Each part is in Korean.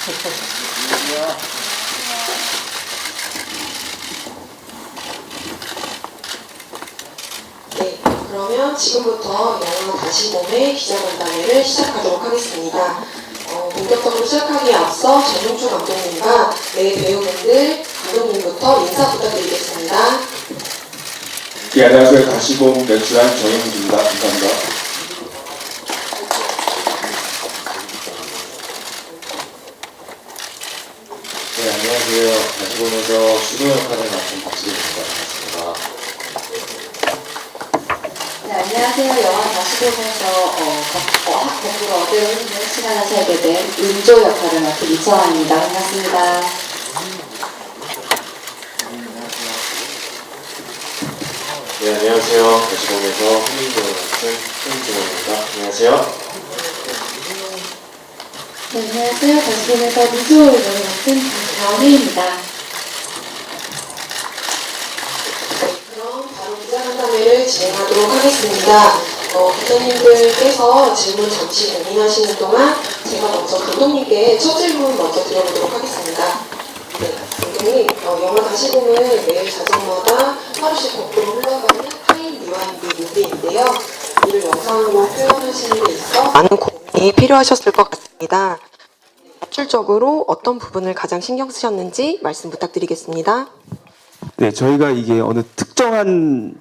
네, 그러면 지금부터 영화 다시 봄의 기자간담회를 시작하도록 하겠습니다. 본격적으로 시작하기에 앞서 전용주 감독님과 배우분들, 감독님부터 인사 부탁드리겠습니다. 네, 안녕하세요. 다시 봄 연출한 정영주입니다. 감사합니다. 네, 안녕하세요. 다시 봄에서 주로 역할을 맡은 박지훈입니다. 반갑습니다. 네, 안녕하세요. 영화 다시 보면서 공부를 어제로 힘든 시간을 살게 된 은조 역할을 맡은 이청아입니다. 반갑습니다. 네, 안녕하세요. 다시 봄에서 홍인조를 맡은 홍진호입니다. 안녕하세요. 네, 안녕하세요. 다시 보면서 미주호를 맡은 박다은입니다. 그럼 바로 기자간담회를 진행하도록 하겠습니다. 기자님들께서 질문 잠시 고민하시는 동안 제가 먼저 감독님께 첫 질문 먼저 드려보도록 하겠습니다. 네, 감독님, 영화 다시 보면 매일 자정마다 하루씩 거꾸로 흘러가는 타임 리와인드 무비인데요. 이를 영상으로 표현하시는 데 있어 많은 고민이 필요하셨을 것 같습니다. 연출적으로 어떤 부분을 가장 신경 쓰셨는지 말씀 부탁드리겠습니다. 네, 저희가 이게 어느 특정한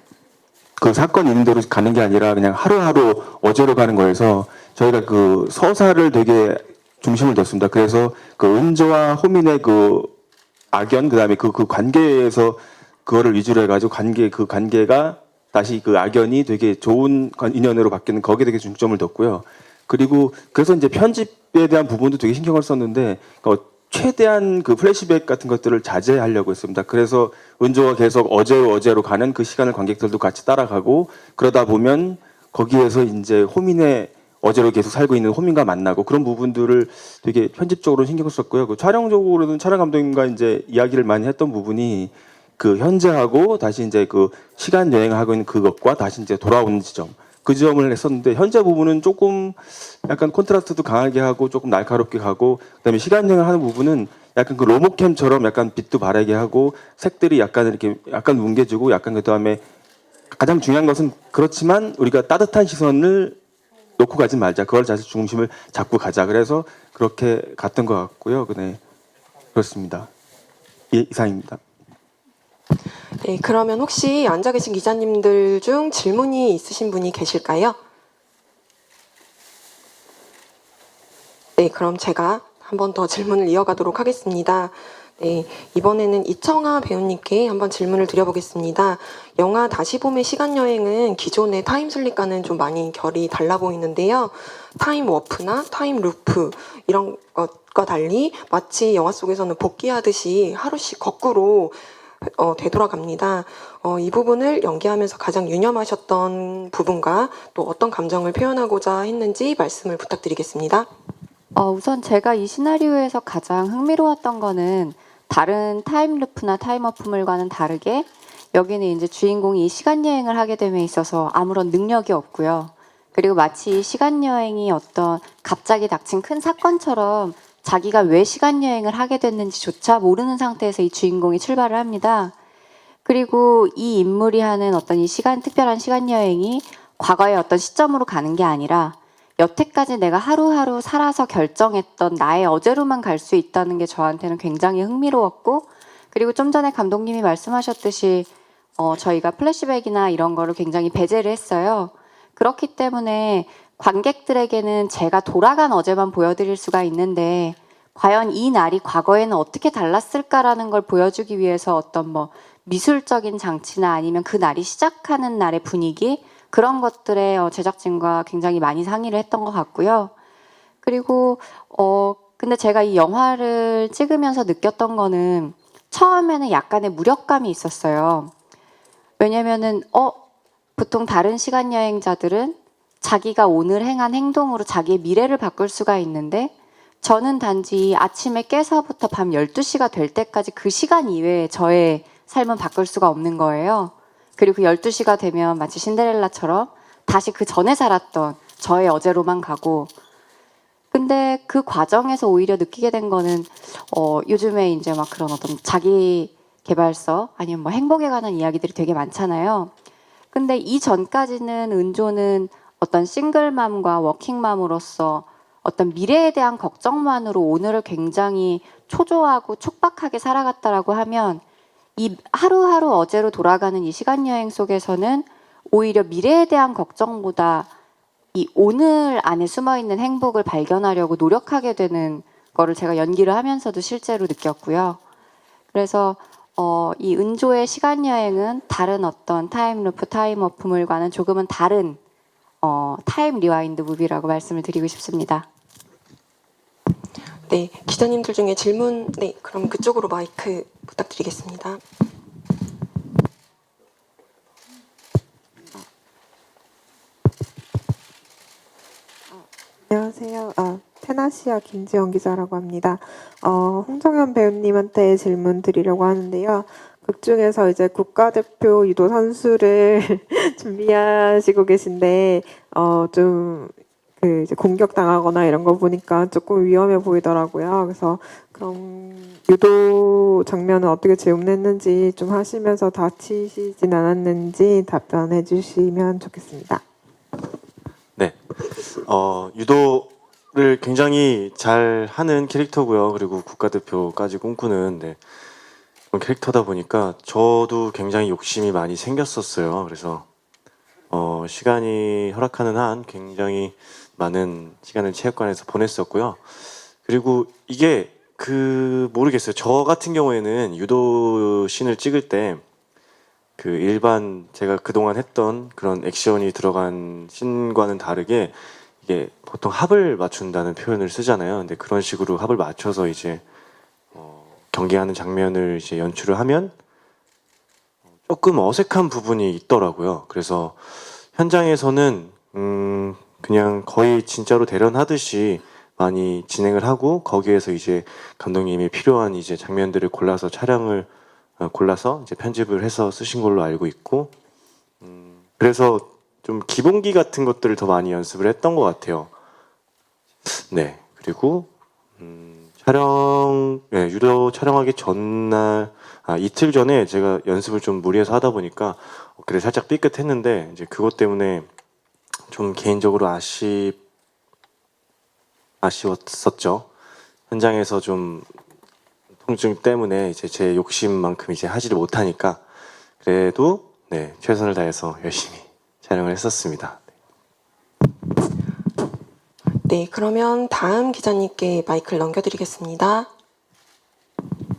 그 사건 있는 대로 가는 게 아니라 그냥 하루하루 어제로 가는 거여서 저희가 그 서사를 되게 중심을 뒀습니다. 그래서 그 은조와 호민의 그 악연, 그다음에 그 관계에서 그거를 위주로 해가지고 그 관계가 다시 그 악연이 되게 좋은 인연으로 바뀌는 거기에 되게 중점을 뒀고요. 그리고 그래서 이제 편집에 대한 부분도 되게 신경을 썼는데 최대한 그 플래시백 같은 것들을 자제하려고 했습니다. 그래서 은조가 계속 어제로 가는 그 시간을 관객들도 같이 따라가고 그러다 보면 거기에서 이제 호민의 어제로 계속 살고 있는 호민과 만나고 그런 부분들을 되게 편집적으로 신경을 썼고요. 그 촬영적으로는 촬영 감독님과 이제 이야기를 많이 했던 부분이 그 현재하고 다시 이제 그 시간 여행을 하고 있는 그것과 다시 이제 돌아오는 지점. 그 지점을 했었는데 현재 부분은 조금 약간 콘트라스트도 강하게 하고 조금 날카롭게 가고 그다음에 시간 여행을 하는 부분은 약간 그 로모캠처럼 약간 빛도 바래게 하고 색들이 약간 이렇게 약간 뭉개지고 약간 그다음에 가장 중요한 것은 그렇지만 우리가 따뜻한 시선을 놓고 가지 말자. 그걸 자체 중심을 잡고 가자. 그래서 그렇게 갔던 것 같고요. 네, 그렇습니다. 예, 이상입니다. 네, 그러면 혹시 앉아 계신 기자님들 중 질문이 있으신 분이 계실까요? 네, 그럼 제가 한 번 더 질문을 이어가도록 하겠습니다. 네, 이번에는 이청아 배우님께 한번 질문을 드려보겠습니다. 영화 다시 봄의 시간여행은 기존의 타임슬립과는 좀 많이 결이 달라 보이는데요. 타임 워프나 타임 루프 이런 것과 달리 마치 영화 속에서는 복귀하듯이 하루씩 거꾸로 되돌아갑니다. 이 부분을 연기하면서 가장 유념하셨던 부분과 또 어떤 감정을 표현하고자 했는지 말씀을 부탁드리겠습니다. 우선 제가 이 시나리오에서 가장 흥미로웠던 거는 다른 타임루프나 타임워프물과는 다르게 여기는 이제 주인공이 이 시간여행을 하게 됨에 있어서 아무런 능력이 없고요. 그리고 마치 이 시간여행이 어떤 갑자기 닥친 큰 사건처럼 자기가 왜 시간여행을 하게 됐는지조차 모르는 상태에서 이 주인공이 출발을 합니다. 그리고 이 인물이 하는 어떤 이 특별한 시간여행이 과거의 어떤 시점으로 가는 게 아니라 여태까지 내가 하루하루 살아서 결정했던 나의 어제로만 갈 수 있다는 게 저한테는 굉장히 흥미로웠고 그리고 좀 전에 감독님이 말씀하셨듯이 저희가 플래시백이나 이런 거를 굉장히 배제를 했어요. 그렇기 때문에 관객들에게는 제가 돌아간 어제만 보여드릴 수가 있는데 과연 이 날이 과거에는 어떻게 달랐을까라는 걸 보여주기 위해서 어떤 미술적인 장치나 아니면 그 날이 시작하는 날의 분위기 그런 것들에 제작진과 굉장히 많이 상의를 했던 것 같고요. 그리고 근데 제가 이 영화를 찍으면서 느꼈던 거는 처음에는 약간의 무력감이 있었어요. 왜냐면은 보통 다른 시간 여행자들은 자기가 오늘 행한 행동으로 자기의 미래를 바꿀 수가 있는데 저는 단지 아침에 깨서부터 밤 12시가 될 때까지 그 시간 이외에 저의 삶은 바꿀 수가 없는 거예요. 그리고 12시가 되면 마치 신데렐라처럼 다시 그 전에 살았던 저의 어제로만 가고 근데 근데 그 과정에서 오히려 느끼게 된 거는 요즘에 이제 막 그런 어떤 자기 개발서 아니면 뭐 행복에 관한 이야기들이 되게 많잖아요. 근데 이전까지는 은조는 어떤 싱글맘과 워킹맘으로서 어떤 미래에 대한 걱정만으로 오늘을 굉장히 초조하고 촉박하게 살아갔다라고 하면 이 하루하루 어제로 돌아가는 이 시간 여행 속에서는 오히려 미래에 대한 걱정보다 이 오늘 안에 숨어 있는 행복을 발견하려고 노력하게 되는 거를 제가 연기를 하면서도 실제로 느꼈고요. 그래서 이 은조의 시간 여행은 다른 어떤 타임루프, 타임워프물과는 조금은 다른 타임 리와인드 무비라고 말씀을 드리고 싶습니다. 네, 기자님들 중에 질문, 네, 그럼 그쪽으로 마이크 부탁드리겠습니다. 안녕하세요. 테나시아 김지영 기자라고 합니다. 홍정현 배우님한테 질문 드리려고 하는데요. 극 중에서 이제 국가대표 유도 선수를 준비하시고 계신데, 좀, 이제 공격당하거나 이런 거 보니까 조금 위험해 보이더라고요. 그래서, 그럼, 유도 장면은 어떻게 재움냈는지 좀 하시면서 다치시진 않았는지 답변해 주시면 좋겠습니다. 네. 유도를 굉장히 잘 하는 캐릭터고요. 그리고 국가대표까지 꿈꾸는 그런 캐릭터다 보니까 저도 굉장히 욕심이 많이 생겼었어요. 그래서 시간이 허락하는 한 굉장히 많은 시간을 체육관에서 보냈었고요. 그리고 이게 모르겠어요. 저 같은 경우에는 유도 씬을 찍을 때 일반 제가 그동안 했던 그런 액션이 들어간 씬과는 다르게 이게 보통 합을 맞춘다는 표현을 쓰잖아요. 근데 그런 식으로 합을 맞춰서 이제 경기하는 장면을 이제 연출을 하면 조금 어색한 부분이 있더라고요. 그래서 현장에서는 그냥 거의 진짜로 대련하듯이 많이 진행을 하고 거기에서 이제 감독님이 필요한 이제 장면들을 골라서 골라서 이제 편집을 해서 쓰신 걸로 알고 있고, 그래서 좀 기본기 같은 것들을 더 많이 연습을 했던 것 같아요. 네. 그리고 유도 촬영하기 전날, 이틀 전에 제가 연습을 좀 무리해서 하다 보니까 그래 살짝 삐끗했는데 이제 그것 때문에 좀 개인적으로 아쉬웠었죠. 현장에서 좀 통증 때문에 이제 제 욕심만큼 이제 하지를 못하니까 그래도 네, 최선을 다해서 열심히 촬영을 했었습니다. 네, 그러면 다음 기자님께 마이크를 넘겨드리겠습니다.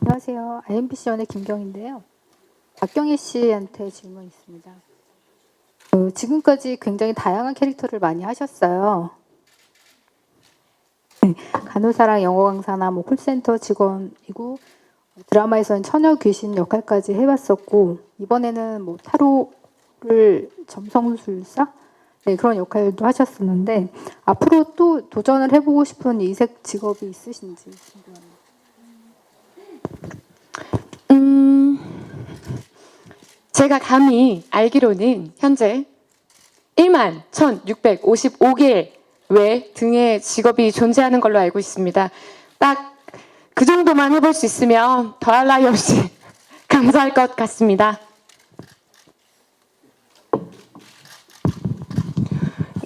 안녕하세요. IMBC연의 김경인데요. 박경희 씨한테 질문 있습니다. 지금까지 굉장히 다양한 캐릭터를 많이 하셨어요. 네, 간호사랑 영어 강사나 뭐 콜센터 직원이고 드라마에서는 처녀 귀신 역할까지 해봤었고 이번에는 뭐 타로를 점성술사 네, 그런 역할도 하셨었는데 앞으로 또 도전을 해보고 싶은 이색 직업이 있으신지 궁금합니다. 제가 감히 알기로는 현재 11,655개 외 등의 직업이 존재하는 걸로 알고 있습니다. 딱 그 정도만 해볼 수 있으면 더할 나위 없이 감사할 것 같습니다.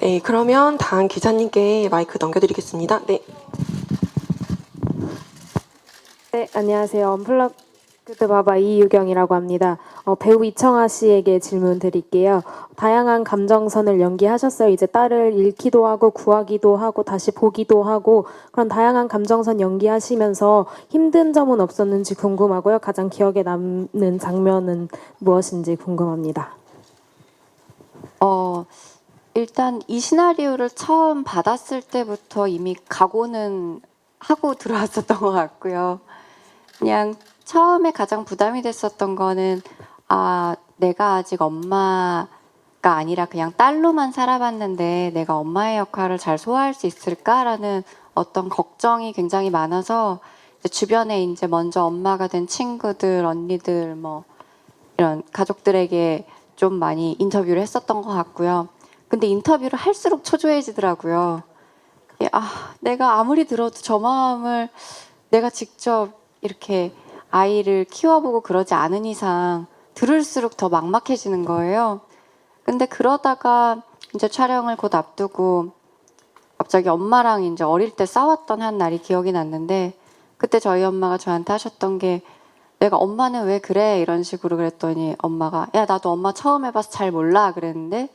네, 그러면 다음 기자님께 마이크 넘겨드리겠습니다. 네. 네, 안녕하세요. 언플러그드 바바 이유경이라고 합니다. 배우 이청아 씨에게 질문 드릴게요. 다양한 감정선을 연기하셨어요. 이제 딸을 잃기도 하고 구하기도 하고 다시 보기도 하고 그런 다양한 감정선 연기하시면서 힘든 점은 없었는지 궁금하고요. 가장 기억에 남는 장면은 무엇인지 궁금합니다. 일단 이 시나리오를 처음 받았을 때부터 이미 각오는 하고 들어왔었던 것 같고요. 그냥 처음에 가장 부담이 됐었던 거는 내가 아직 엄마가 아니라 그냥 딸로만 살아봤는데 내가 엄마의 역할을 잘 소화할 수 있을까라는 어떤 걱정이 굉장히 많아서 주변에 이제 먼저 엄마가 된 친구들, 언니들 뭐 이런 가족들에게 좀 많이 인터뷰를 했었던 것 같고요. 근데 인터뷰를 할수록 초조해지더라고요. 내가 아무리 들어도 저 마음을 내가 직접 이렇게 아이를 키워보고 그러지 않은 이상 들을수록 더 막막해지는 거예요. 근데 그러다가 이제 촬영을 곧 앞두고 갑자기 엄마랑 이제 어릴 때 싸웠던 한 날이 기억이 났는데, 그때 저희 엄마가 저한테 하셨던 게, 내가 엄마는 왜 그래? 이런 식으로 그랬더니 엄마가, 야, 나도 엄마 처음 해봐서 잘 몰라. 그랬는데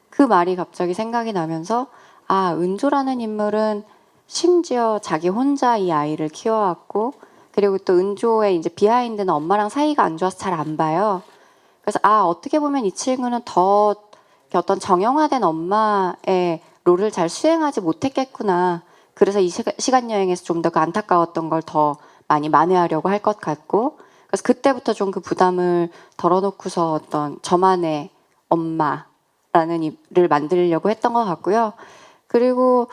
그 말이 갑자기 생각이 나면서, 은조라는 인물은 심지어 자기 혼자 이 아이를 키워왔고, 그리고 또 은조의 이제 비하인드는 엄마랑 사이가 안 좋아서 잘 안 봐요. 그래서 어떻게 보면 이 친구는 더 어떤 정형화된 엄마의 롤을 잘 수행하지 못했겠구나. 그래서 이 시간 여행에서 좀 더 그 안타까웠던 걸 더 많이 만회하려고 할 것 같고, 그래서 그때부터 좀 그 부담을 덜어놓고서 어떤 저만의 엄마라는 일을 만들려고 했던 것 같고요. 그리고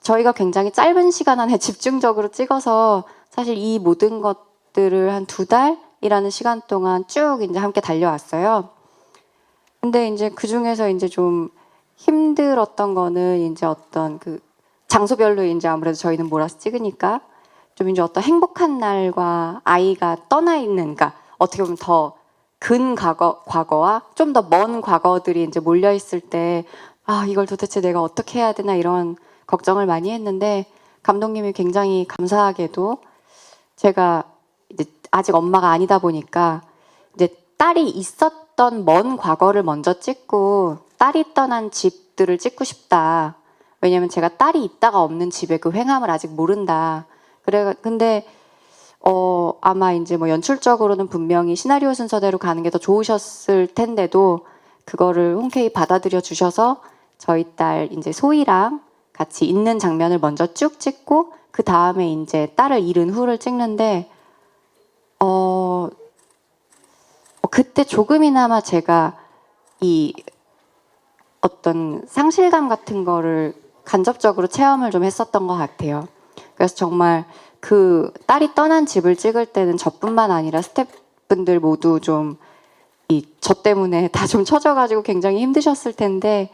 저희가 굉장히 짧은 시간 안에 집중적으로 찍어서 사실 이 모든 것들을 한 2달이라는 시간 동안 쭉 이제 함께 달려왔어요. 근데 이제 그 중에서 이제 좀 힘들었던 거는 이제 어떤 그 장소별로 이제 아무래도 저희는 몰아서 찍으니까 좀 이제 어떤 행복한 날과 아이가 떠나 있는, 그러니까 어떻게 보면 더 근 과거와 좀 더 먼 과거들이 이제 몰려 있을 때 이걸 도대체 내가 어떻게 해야 되나 이런 걱정을 많이 했는데, 감독님이 굉장히 감사하게도 제가 이제 아직 엄마가 아니다 보니까 이제 딸이 있었던 먼 과거를 먼저 찍고 딸이 떠난 집들을 찍고 싶다. 왜냐면 제가 딸이 있다가 없는 집의 그 횡함을 아직 모른다. 근데 아마 이제 뭐 연출적으로는 분명히 시나리오 순서대로 가는 게 더 좋으셨을 텐데도 그거를 흔쾌히 받아들여 주셔서 저희 딸 이제 소희랑 같이 있는 장면을 먼저 쭉 찍고 그 다음에 이제 딸을 잃은 후를 찍는데 그때 조금이나마 제가 이 어떤 상실감 같은 거를 간접적으로 체험을 좀 했었던 것 같아요. 그래서 정말 그 딸이 떠난 집을 찍을 때는 저뿐만 아니라 스태프분들 모두 좀 저 때문에 다 좀 처져가지고 굉장히 힘드셨을 텐데,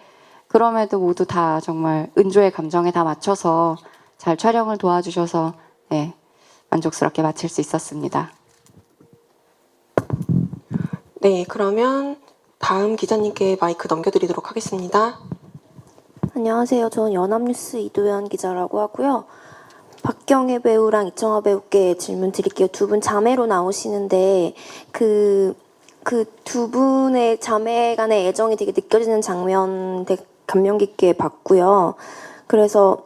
그럼에도 모두 다 정말 은조의 감정에 다 맞춰서 잘 촬영을 도와주셔서 만족스럽게 마칠 수 있었습니다. 네, 그러면 다음 기자님께 마이크 넘겨드리도록 하겠습니다. 안녕하세요. 저는 연합뉴스 이도현 기자라고 하고요. 박경혜 배우랑 이청아 배우께 질문 드릴게요. 두 분 자매로 나오시는데 그 두 분의 자매 간의 애정이 되게 느껴지는 장면 되게 감명 깊게 봤고요. 그래서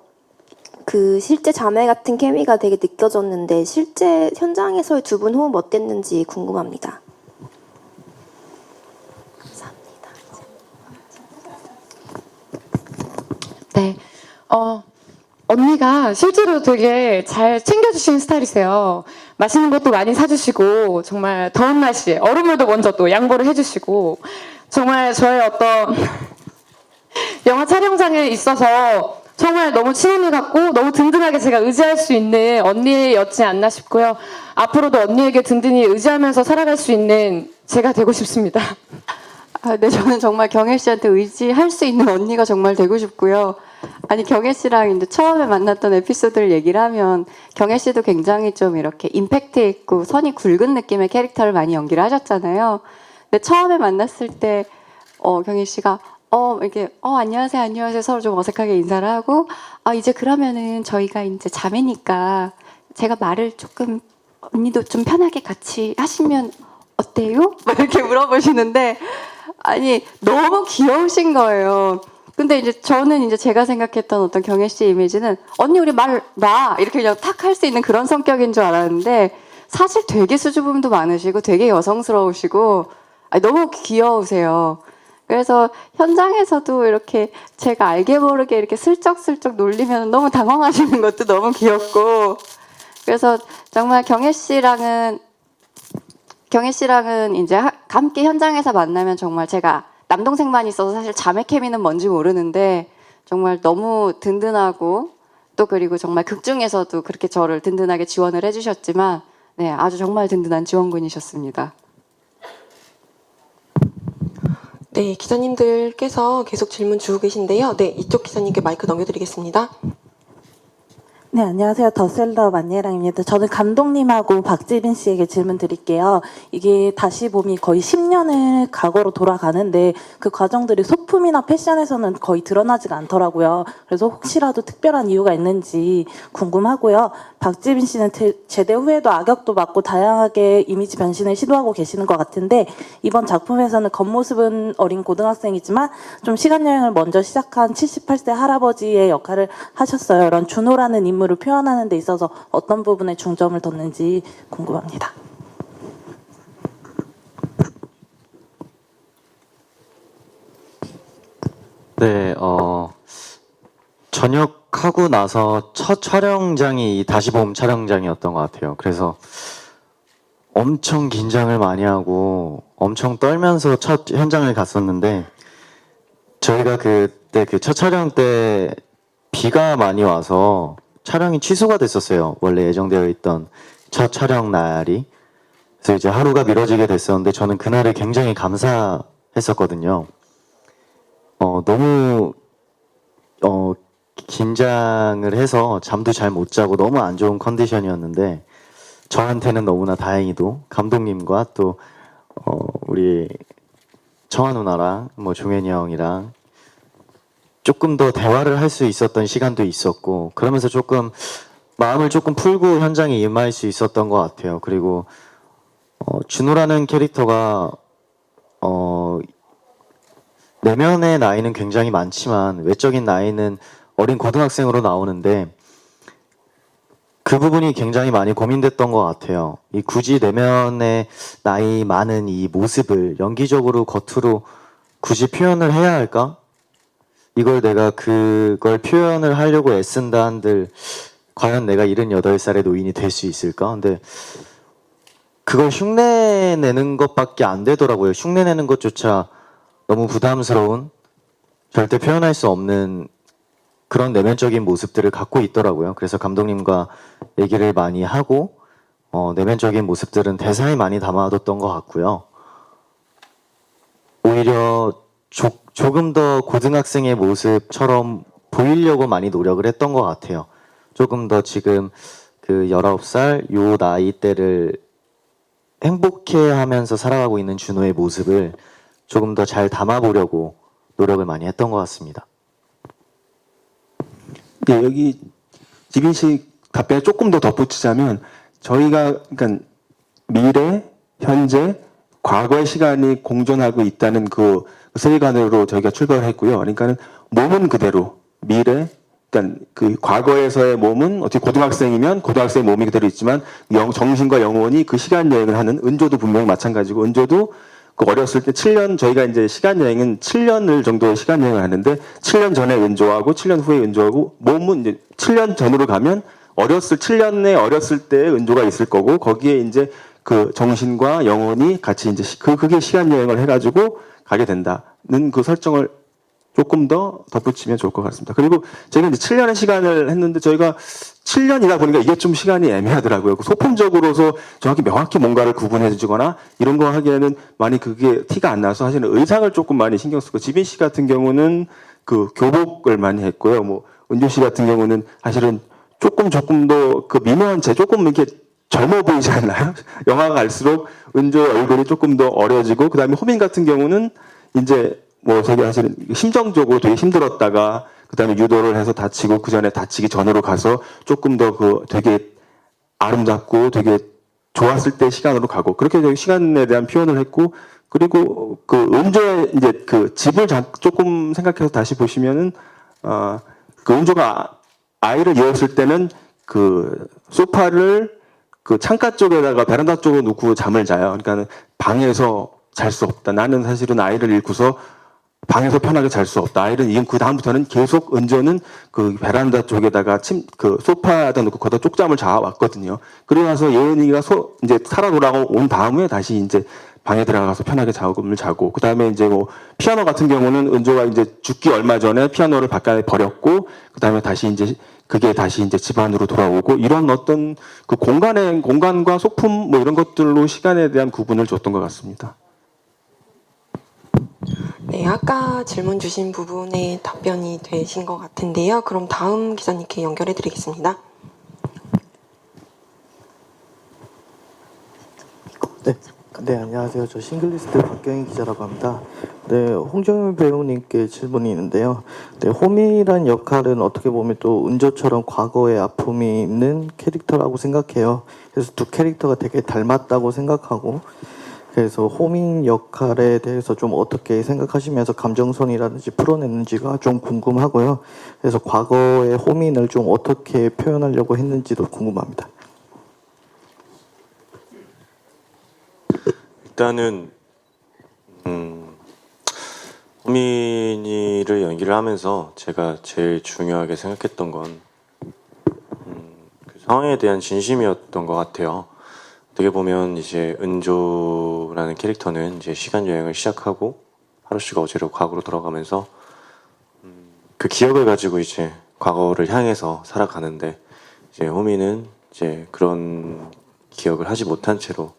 그 실제 자매 같은 케미가 되게 느껴졌는데 실제 현장에서의 두 분 호흡 어땠는지 궁금합니다. 감사합니다. 네. 언니가 실제로 되게 잘 챙겨주시는 스타일이세요. 맛있는 것도 많이 사주시고, 정말 더운 날씨에 얼음물도 먼저 또 양보를 해주시고, 정말 저의 어떤 영화 촬영장에 있어서 정말 너무 친언니 같고 너무 든든하게 제가 의지할 수 있는 언니였지 않나 싶고요. 앞으로도 언니에게 든든히 의지하면서 살아갈 수 있는 제가 되고 싶습니다. 네, 저는 정말 경혜 씨한테 의지할 수 있는 언니가 정말 되고 싶고요. 아니, 경혜 씨랑 이제 처음에 만났던 에피소드를 얘기를 하면 경혜 씨도 굉장히 좀 이렇게 임팩트 있고 선이 굵은 느낌의 캐릭터를 많이 연기를 하셨잖아요. 근데 처음에 만났을 때 경혜 씨가 이렇게 안녕하세요 서로 좀 어색하게 인사를 하고, 이제 그러면은 저희가 이제 자매니까 제가 말을 조금 언니도 좀 편하게 같이 하시면 어때요? 막 이렇게 물어보시는데, 아니 너무 귀여우신 거예요. 근데 이제 저는 이제 제가 생각했던 어떤 경혜 씨 이미지는 언니 우리 말 놔 이렇게 그냥 탁 할 수 있는 그런 성격인 줄 알았는데, 사실 되게 수줍음도 많으시고 되게 여성스러우시고 너무 귀여우세요. 그래서 현장에서도 이렇게 제가 알게 모르게 이렇게 슬쩍슬쩍 놀리면 너무 당황하시는 것도 너무 귀엽고, 그래서 정말 경혜 씨랑은 이제 함께 현장에서 만나면 정말 제가 남동생만 있어서 사실 자매 케미는 뭔지 모르는데 정말 너무 든든하고, 또 그리고 정말 극 중에서도 그렇게 저를 든든하게 지원을 해주셨지만 아주 정말 든든한 지원군이셨습니다. 네, 기자님들께서 계속 질문 주고 계신데요. 네, 이쪽 기자님께 마이크 넘겨드리겠습니다. 네, 안녕하세요. 더셀러 만예랑입니다. 저는 감독님하고 박지빈 씨에게 질문 드릴게요. 이게 다시 봄이 거의 10년을 과거로 돌아가는데 그 과정들이 소품이나 패션에서는 거의 드러나지가 않더라고요. 그래서 혹시라도 특별한 이유가 있는지 궁금하고요. 박지빈 씨는 제대 후에도 악역도 맡고 다양하게 이미지 변신을 시도하고 계시는 것 같은데 이번 작품에서는 겉모습은 어린 고등학생이지만 좀 시간여행을 먼저 시작한 78세 할아버지의 역할을 하셨어요. 이런 준호라는 인물을 표현하는 데 있어서 어떤 부분에 중점을 뒀는지 궁금합니다. 네, 전역하고 나서 첫 촬영장이 이 다시 봄 촬영장이었던 것 같아요. 그래서 엄청 긴장을 많이 하고 엄청 떨면서 첫 현장을 갔었는데 저희가 그때 그 첫 촬영 때 비가 많이 와서 촬영이 취소가 됐었어요. 원래 예정되어 있던 첫 촬영 날이. 그래서 이제 하루가 미뤄지게 됐었는데 저는 그날을 굉장히 감사했었거든요. 너무 긴장을 해서 잠도 잘 못 자고 너무 안 좋은 컨디션이었는데 저한테는 너무나 다행히도 감독님과 또 우리 청아 누나랑 뭐 종현이 형이랑 조금 더 대화를 할 수 있었던 시간도 있었고 그러면서 조금 마음을 조금 풀고 현장에 임할 수 있었던 것 같아요. 그리고 준호라는 캐릭터가 내면의 나이는 굉장히 많지만 외적인 나이는 어린 고등학생으로 나오는데 그 부분이 굉장히 많이 고민됐던 것 같아요. 이 굳이 내면의 나이 많은 이 모습을 연기적으로 겉으로 굳이 표현을 해야 할까? 이걸 내가 그걸 표현을 하려고 애쓴다 한들 과연 내가 78살의 노인이 될 수 있을까? 근데 그걸 흉내내는 것밖에 안 되더라고요. 흉내내는 것조차 너무 부담스러운 절대 표현할 수 없는 그런 내면적인 모습들을 갖고 있더라고요. 그래서 감독님과 얘기를 많이 하고 내면적인 모습들은 대사에 많이 담아뒀던 것 같고요. 오히려 조금 더 고등학생의 모습처럼 보이려고 많이 노력을 했던 것 같아요. 조금 더 지금 그 19살 요 나이 때를 행복해하면서 살아가고 있는 준호의 모습을 조금 더 잘 담아보려고 노력을 많이 했던 것 같습니다. 네, 여기 지빈 씨 답변에 조금 더 덧붙이자면 저희가 그러니까 미래, 현재, 과거의 시간이 공존하고 있다는 그 세계관으로 저희가 출발했고요. 그러니까는 몸은 그대로 미래, 그러니까 그 과거에서의 몸은 어떻게 고등학생이면 고등학생의 몸이 그대로 있지만 정신과 영혼이 그 시간 여행을 하는 은조도 분명히 마찬가지고 은조도 그 어렸을 때 7년 저희가 이제 시간 여행은 7년을 정도의 시간 여행을 하는데 7년 전에 은조하고 7년 후에 은조하고 몸은 이제 7년 전으로 가면 7년에 어렸을 때의 은조가 있을 거고 거기에 이제 그 정신과 영혼이 같이 이제 그게 시간 여행을 해가지고 가게 된다는 그 설정을 조금 더 덧붙이면 좋을 것 같습니다. 그리고 저희가 이제 7년의 시간을 했는데 저희가 7년이다 보니까 이게 좀 시간이 애매하더라고요. 소품적으로서 정확히 명확히 뭔가를 구분해 주거나 이런 거 하기에는 많이 그게 티가 안 나서 사실은 의상을 조금 많이 신경 쓰고 지빈 씨 같은 경우는 그 교복을 많이 했고요. 뭐 은조 씨 같은 경우는 사실은 조금 더 그 미모한 채 조금 이렇게 젊어 보이지 않나요? 영화가 갈수록 은조의 얼굴이 조금 더 어려지고 그다음에 호민 같은 경우는 이제 뭐 되게 사실은 심정적으로 되게 힘들었다가 그다음에 유도를 해서 다치고 그 전에 다치기 전으로 가서 조금 더 그 되게 아름답고 되게 좋았을 때 시간으로 가고 그렇게 저희 시간에 대한 표현을 했고 그리고 그 은조의 이제 그 집을 조금 생각해서 다시 보시면은 그 은조가 아이를 이었을 때는 그 소파를 그 창가 쪽에다가 베란다 쪽으로 놓고 잠을 자요. 그러니까 방에서 잘 수 없다. 나는 사실은 아이를 잃고서 방에서 편하게 잘 수 없다. 아이를 이은 그 다음부터는 계속 은조는 그 베란다 쪽에다가 그 소파에다 놓고 거기다 쪽잠을 자왔거든요. 그러고 나서 예은이가 이제 살아 돌아온 다음에 다시 이제 방에 들어가서 편하게 잠을 자고 그 다음에 이제 뭐 피아노 같은 경우는 은조가 이제 죽기 얼마 전에 피아노를 바깥에 버렸고 그 다음에 다시 이제 그게 다시 이제 집 안으로 돌아오고 이런 어떤 그 공간과 소품 뭐 이런 것들로 시간에 대한 구분을 줬던 것 같습니다. 네, 아까 질문 주신 부분에 답변이 되신 것 같은데요. 그럼 다음 기자님께 연결해 드리겠습니다. 네, 안녕하세요. 저 싱글리스트 박경희 기자라고 합니다. 네, 홍정현 배우님께 질문이 있는데요. 네, 호민이란 역할은 어떻게 보면 또 은조처럼 과거의 아픔이 있는 캐릭터라고 생각해요. 그래서 두 캐릭터가 되게 닮았다고 생각하고, 그래서 호민 역할에 대해서 좀 어떻게 생각하시면서 감정선이라든지 풀어냈는지가 좀 궁금하고요. 그래서 과거의 호민을 좀 어떻게 표현하려고 했는지도 궁금합니다. 일단은 호민이를 연기를 하면서 제가 제일 중요하게 생각했던 건 그 상황에 대한 진심이었던 것 같아요. 어떻게 보면 이제 은조라는 캐릭터는 이제 시간 여행을 시작하고 하루씩 어제로 과거로 돌아가면서 그 기억을 가지고 이제 과거를 향해서 살아가는데, 이제 호민은 이제 그런 기억을 하지 못한 채로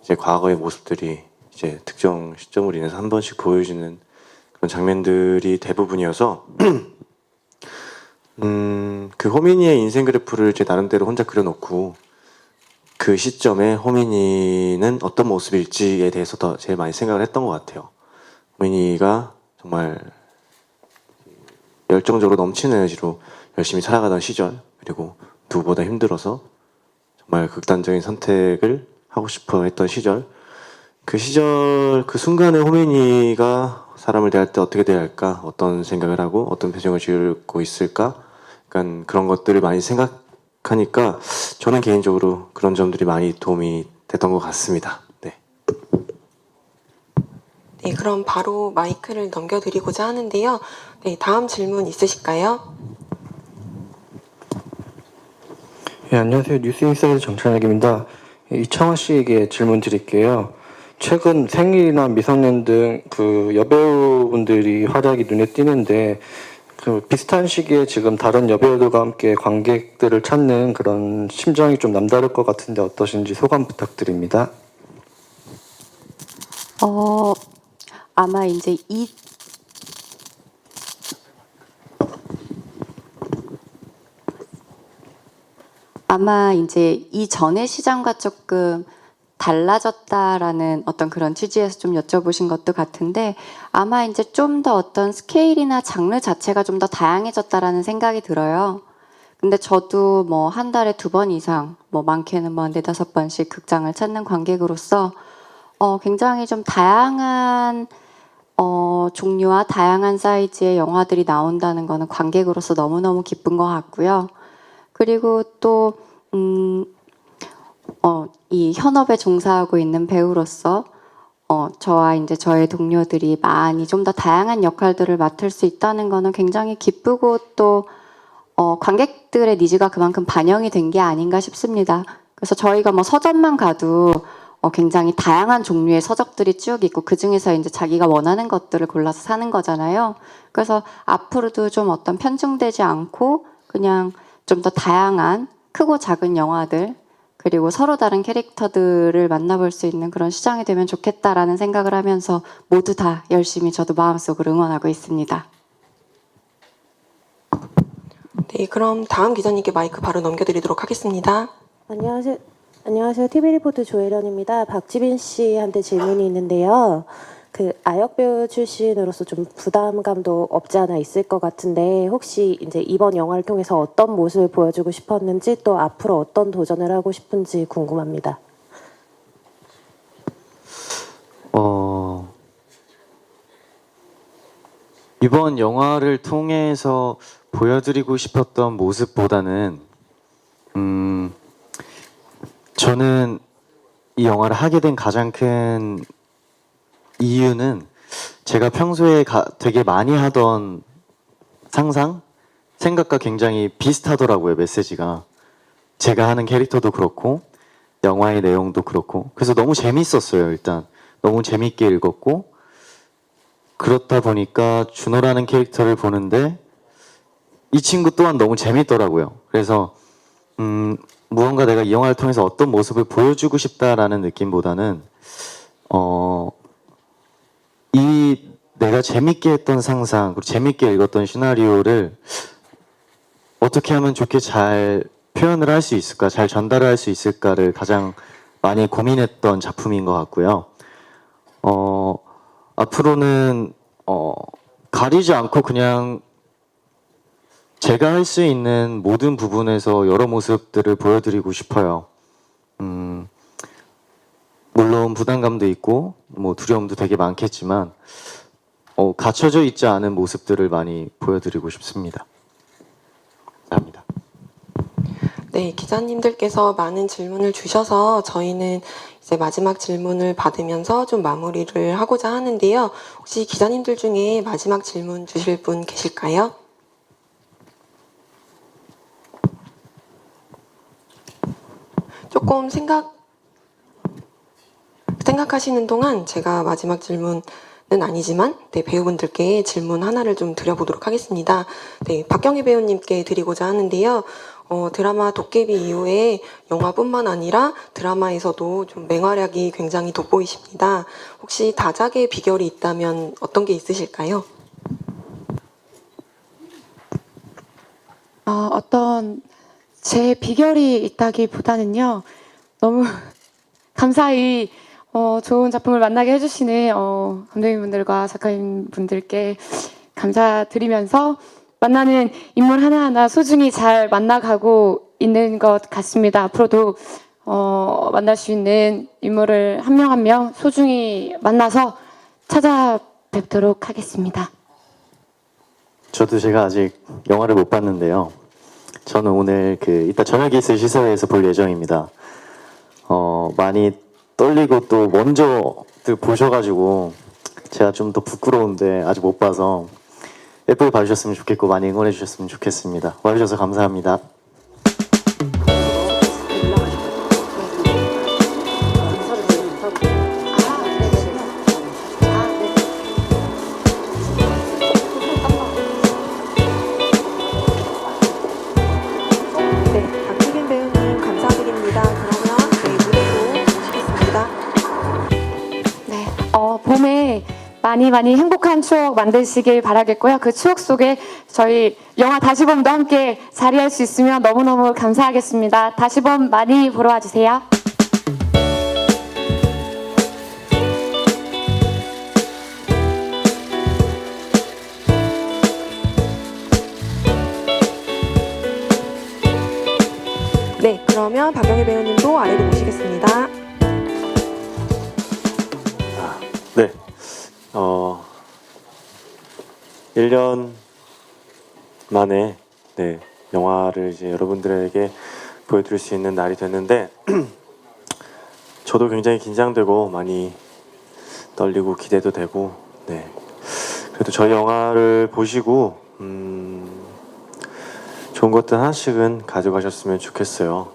이제 과거의 모습들이 이제 특정 시점으로 인해서 한 번씩 보여지는 그런 장면들이 대부분이어서 그 호민이의 인생 그래프를 이제 나름대로 혼자 그려놓고 그 시점에 호민이는 어떤 모습일지에 대해서 더 제일 많이 생각을 했던 것 같아요. 호민이가 정말 열정적으로 넘치는 에너지로 열심히 살아가던 시절, 그리고 누구보다 힘들어서 정말 극단적인 선택을 하고 싶어 했던 시절, 그 순간에 호민이가 사람을 대할 때 어떻게 대할까, 어떤 생각을 하고 어떤 표정을 지으고 있을까, 약간 그런 것들을 많이 생각하니까 저는 개인적으로 그런 점들이 많이 도움이 됐던 것 같습니다. 네. 네, 그럼 바로 마이크를 넘겨드리고자 하는데요. 네, 다음 질문 있으실까요? 네, 안녕하세요. 뉴스인사이드 정찬혁입니다. 이청아 씨에게 질문 드릴게요. 최근 생일이나 미성년 등 그 여배우분들이 활약이 눈에 띄는데, 그 비슷한 시기에 지금 다른 여배우들과 함께 관객들을 찾는 그런 심정이 좀 남다를 것 같은데 어떠신지 소감 부탁드립니다. 아마 이제 이전의 시장과 조금 달라졌다라는 어떤 그런 취지에서 좀 여쭤보신 것도 같은데, 아마 이제 좀 더 어떤 스케일이나 장르 자체가 좀 더 다양해졌다라는 생각이 들어요. 근데 저도 뭐 한 달에 2번 이상, 뭐 많게는 뭐 4-5번씩 극장을 찾는 관객으로서 굉장히 좀 다양한 종류와 다양한 사이즈의 영화들이 나온다는 거는 관객으로서 너무너무 기쁜 것 같고요. 그리고 또 이 현업에 종사하고 있는 배우로서 저와 이제 저의 동료들이 많이 좀 더 다양한 역할들을 맡을 수 있다는 거는 굉장히 기쁘고, 또 관객들의 니즈가 그만큼 반영이 된 게 아닌가 싶습니다. 그래서 저희가 뭐 서점만 가도 굉장히 다양한 종류의 서적들이 쭉 있고, 그 중에서 이제 자기가 원하는 것들을 골라서 사는 거잖아요. 그래서 앞으로도 좀 어떤 편중되지 않고 그냥 좀 더 다양한 크고 작은 영화들, 그리고 서로 다른 캐릭터들을 만나볼 수 있는 그런 시장이 되면 좋겠다라는 생각을 하면서 모두 다 열심히 저도 마음속으로 응원하고 있습니다. 네, 그럼 다음 기자님께 마이크 바로 넘겨드리도록 하겠습니다. 안녕하세요. TV리포트 조혜련입니다. 박지빈 씨한테 질문이 있는데요. 그 아역 배우 출신으로서 좀 부담감도 없지 않아 있을 것 같은데, 혹시 이제 이번 영화를 통해서 어떤 모습을 보여주고 싶었는지, 또 앞으로 어떤 도전을 하고 싶은지 궁금합니다. 이번 영화를 통해서 보여드리고 싶었던 모습보다는 저는 이 영화를 하게 된 가장 큰 이유는 제가 평소에 되게 많이 하던 생각과 굉장히 비슷하더라고요, 메시지가. 제가 하는 캐릭터도 그렇고 영화의 내용도 그렇고. 그래서 너무 재밌었어요. 일단 너무 재밌게 읽었고, 그렇다 보니까 준호라는 캐릭터를 보는데 이 친구 또한 너무 재밌더라고요. 그래서 무언가 내가 이 영화를 통해서 어떤 모습을 보여주고 싶다라는 느낌보다는 이 내가 재밌게 했던 상상, 그리고 재밌게 읽었던 시나리오를 어떻게 하면 좋게 잘 표현을 할 수 있을까, 잘 전달을 할 수 있을까를 가장 많이 고민했던 작품인 것 같고요. 앞으로는 가리지 않고 그냥 제가 할 수 있는 모든 부분에서 여러 모습들을 보여드리고 싶어요. 물론 부담감도 있고 뭐 두려움도 되게 많겠지만 갖춰져 있지 않은 모습들을 많이 보여드리고 싶습니다. 감사합니다. 네, 기자님들께서 많은 질문을 주셔서 저희는 이제 마지막 질문을 받으면서 좀 마무리를 하고자 하는데요. 혹시 기자님들 중에 마지막 질문 주실 분 계실까요? 조금 생각하시는 동안 제가 마지막 질문은 아니지만 네, 배우분들께 질문 하나를 좀 드려보도록 하겠습니다. 네, 박경희 배우님께 드리고자 하는데요. 드라마 도깨비 이후에 영화뿐만 아니라 드라마에서도 좀 맹활약이 굉장히 돋보이십니다. 혹시 다작의 비결이 있다면 어떤 게 있으실까요? 어떤 제 비결이 있다기보다는요. 너무 감사히 좋은 작품을 만나게 해주시는 감독님분들과 작가님분들께 감사드리면서 만나는 인물 하나하나 소중히 잘 만나가고 있는 것 같습니다. 앞으로도 만날 수 있는 인물을 한 명 한 명 소중히 만나서 찾아뵙도록 하겠습니다. 저도 제가 아직 영화를 못 봤는데요. 저는 오늘 이따 저녁에 있을 시사회에서 볼 예정입니다. 많이 떨리고 또 먼저 보셔가지고 제가 좀 더 부끄러운데 아직 못 봐서 예쁘게 봐주셨으면 좋겠고 많이 응원해 주셨으면 좋겠습니다. 와주셔서 감사합니다. 네, 박지빈 배우님 감사드립니다. 그러면 네, 무대로 모시겠습니다. 네, 봄에 많이 행복한 추억 만드시길 바라겠고요. 그 추억 속에 저희 영화 다시봄도 함께 자리할 수 있으면 너무너무 감사하겠습니다. 다시봄 많이 보러 와주세요. 네, 그러면 박경희 배우님도 아래로 모시겠습니다. 네. 1년 만에 네, 영화를 이제 여러분들에게 보여드릴 수 있는 날이 됐는데 저도 굉장히 긴장되고 많이 떨리고 기대도 되고 네. 그래도 저희 영화를 보시고 좋은 것들 하나씩은 가져가셨으면 좋겠어요.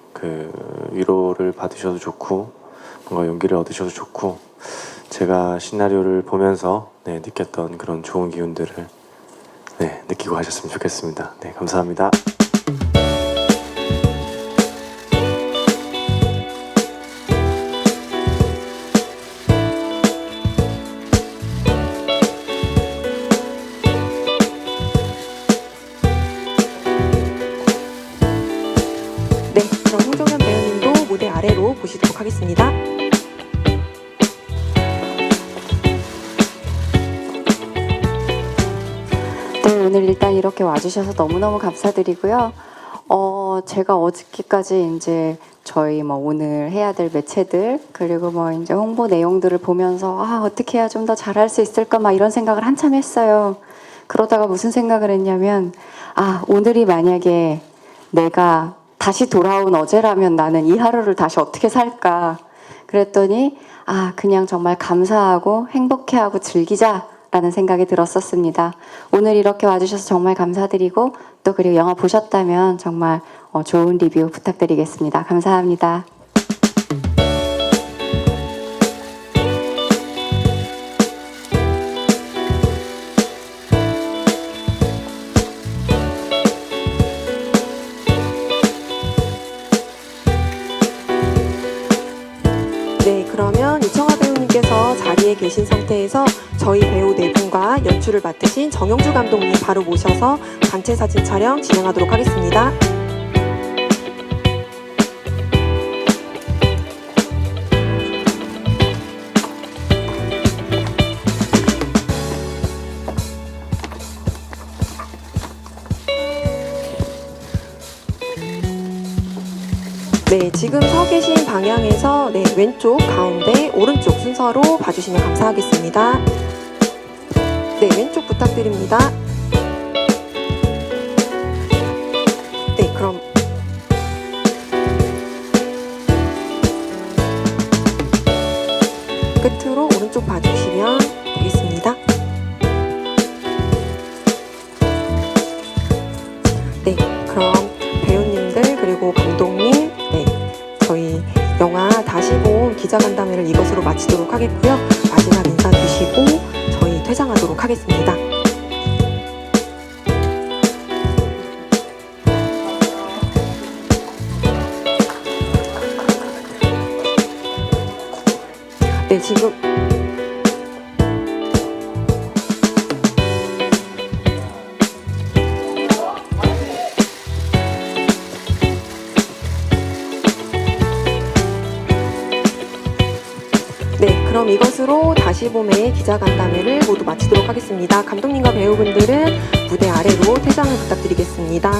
위로를 받으셔도 좋고 뭔가 용기를 얻으셔도 좋고 제가 시나리오를 보면서 네, 느꼈던 그런 좋은 기운들을 네, 느끼고 가셨으면 좋겠습니다. 네, 감사합니다. 네, 그럼 홍종현 배우님도 무대 아래로 보시도록 하겠습니다. 네, 오늘 일단 이렇게 와주셔서 너무너무 감사드리고요. 제가 어저께까지 이제 저희 오늘 해야 될 매체들 그리고 이제 홍보 내용들을 보면서 어떻게 해야 좀 더 잘할 수 있을까 이런 생각을 한참 했어요. 그러다가 무슨 생각을 했냐면 오늘이 만약에 내가 다시 돌아온 어제라면 나는 이 하루를 다시 어떻게 살까 그랬더니 그냥 정말 감사하고 행복해하고 즐기자라는 생각이 들었었습니다. 오늘 이렇게 와주셔서 정말 감사드리고 또 그리고 영화 보셨다면 정말 좋은 리뷰 부탁드리겠습니다. 감사합니다. 네, 그러면 이청아 배우님께서 자리에 자리에 계신 상태에서 저희 배우 네 분과 연출을 맡으신 정영주 감독님 바로 모셔서 단체 사진 촬영 진행하도록 하겠습니다. 네, 지금 서 계신 방향에서 왼쪽, 가운데, 오른쪽 순서로 봐주시면 감사하겠습니다. 네, 왼쪽 부탁드립니다. 네, 그럼 끝으로 오른쪽 봐주시면 되겠습니다. 네, 그럼 배우님들 그리고 감독님, 저희 영화 다시 본 기자간담회를 이것으로 마치도록 하겠고요. 마지막 인사 주시고 저희 퇴장하도록 하겠습니다. 네, 지금 그럼 이것으로 다시 봄의 기자간담회를 모두 마치도록 하겠습니다. 감독님과 배우분들은 무대 아래로 퇴장을 부탁드리겠습니다.